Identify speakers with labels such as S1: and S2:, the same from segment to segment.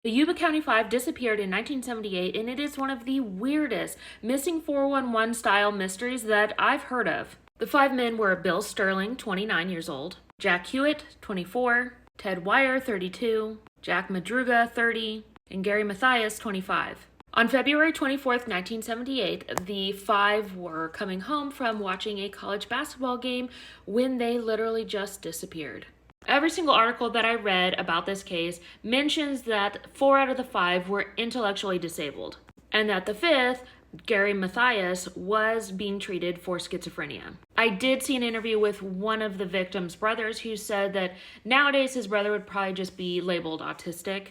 S1: The Yuba County Five disappeared in 1978, and it is one of the weirdest missing 411 style mysteries that I've heard of. The five men were Bill Sterling, 29 years old, Jack Hewitt, 24, Ted Wire, 32, Jack Madruga, 30, and Gary Mathias, 25. On February 24th, 1978, the five were coming home from watching a college basketball game when they literally just disappeared. Every single article that I read about this case mentions that 4 out of the 5 were intellectually disabled, and that the fifth, Gary Mathias, was being treated for schizophrenia. I did see an interview with one of the victims' brothers who said that nowadays his brother would probably just be labeled autistic.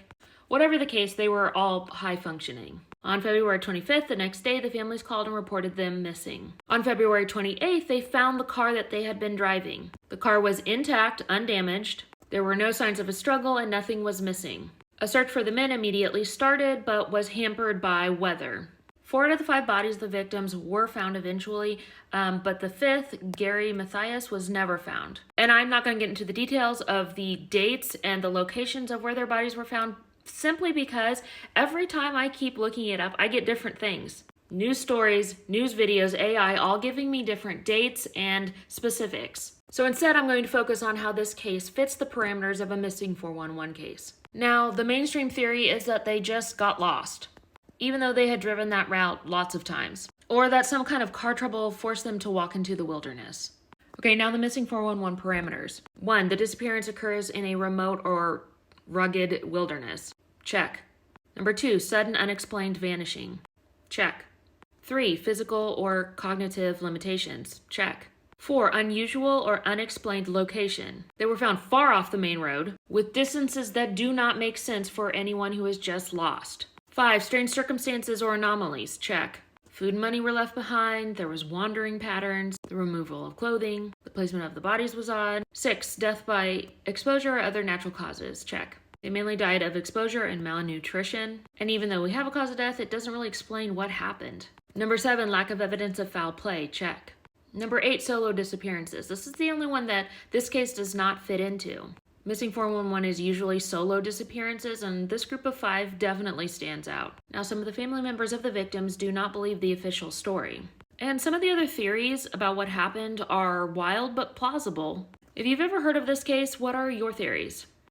S1: Whatever the case, they were all high functioning. On February 25th, the next day, the families called and reported them missing. On February 28th, they found the car that they had been driving. The car was intact, undamaged. There were no signs of a struggle and nothing was missing. A search for the men immediately started, but was hampered by weather. 4 out of the 5 bodies of the victims were found eventually, but the fifth, Gary Mathias, was never found. And I'm not going to get into the details of the dates and the locations of where their bodies were found, simply because every time I keep looking it up, I get different things. News stories, news videos, AI, all giving me different dates and specifics. So instead, I'm going to focus on how this case fits the parameters of a missing 411 case. Now, the mainstream theory is that they just got lost, even though they had driven that route lots of times, or that some kind of car trouble forced them to walk into the wilderness. Okay, now the missing 411 parameters. 1, the disappearance occurs in a remote or rugged wilderness. Check. Number 2, sudden unexplained vanishing. Check. 3, physical or cognitive limitations. Check. 4, unusual or unexplained location. They were found far off the main road, with distances that do not make sense for anyone who is just lost. 5, strange circumstances or anomalies. Check. Food and money were left behind, there was wandering patterns, the removal of clothing, the placement of the bodies was odd. 6, death by exposure or other natural causes. Check. They mainly died of exposure and malnutrition, and even though we have a cause of death, it doesn't really explain what happened. Number 7, lack of evidence of foul play. Check. Number 8, solo disappearances. This is the only one that this case does not fit into. Missing 411 is usually solo disappearances, and this group of 5 definitely stands out. Now, some of the family members of the victims do not believe the official story. And some of the other theories about what happened are wild but plausible. If you've ever heard of this case, what are your theories?